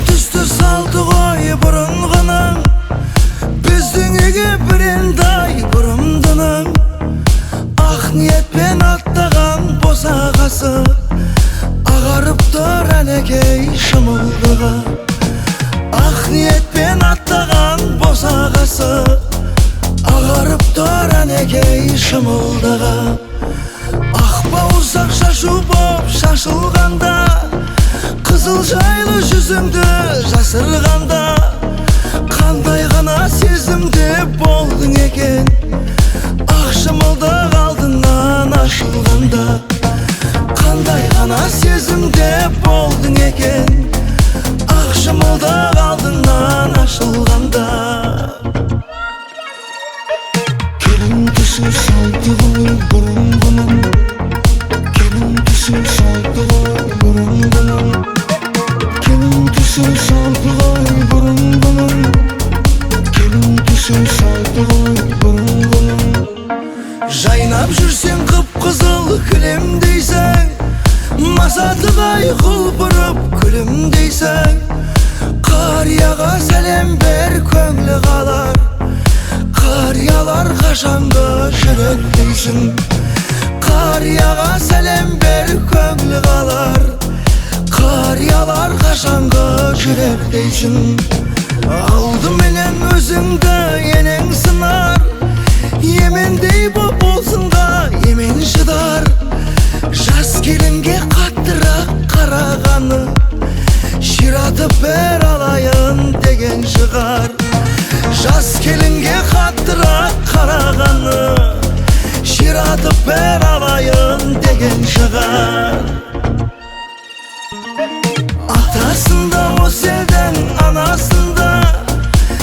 түстü saldı koy burunğunun, bizden ege birinday burumdunun. Ah niyetmen attağan bosağası, ağarıp dur anekey şımıldığa. Ah niyetmen attağan bosağası, ağarıp dur anekey şımıldığa. Ah bağırsak şaşı bop şaşılganda, kızıl jaylı yüzüngdü жасырганда, kандай gana сезімде болдың екен. Ақ шымылдық алдынан ашылғанда, kандай gana сезімде болдың екен. Ақ шымылдық алдынан ашылғанда. Келін түсі салды ғой бұрынғының, келін түсі салды ғой бұрынғының, келін түсі салды ғой бұрынғының, келін түсі салды ғой бұрынғының. Жайнап жүрсең қып-қызыл кілемдейсің, масатығай құлпырып күлімдейсің. Қарияға сәлем бер көңлі қалар, қариялар қашанғы жүректейсің. Қарияға сәлем бер көңлі қалар, қариялар қашанғы жүректейсің. Алдыменен өзіңді енең сынар, емендей боп болсынға емен шыдар. Жас келінге қаттырақ қарағаны, ширатып бер алайын деген шығар. Жас келінге қаттырақ қарағаны, ширатып бер алайын деген шығар. Атасында осы елдің анасында,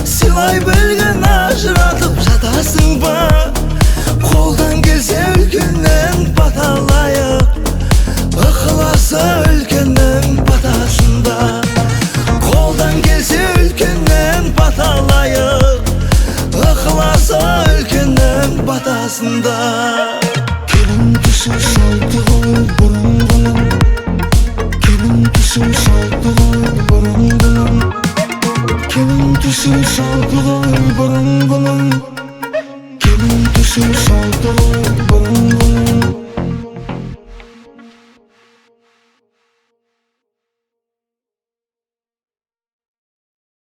сыйлай білген ажыратып жатасың ба? Қолдан келсе үлкеннен баталайық, ықыласы үлкеннің батасында. Қолдан келсе үлкеннен баталайық, ықыласы үлкеннің батасында. Келін түсі салды ғой бұрынғының, келін түсі салды ғой бұрынғының, келін түсі салды ғой бұрынғының, келін түсі салды ғой бұрынғының.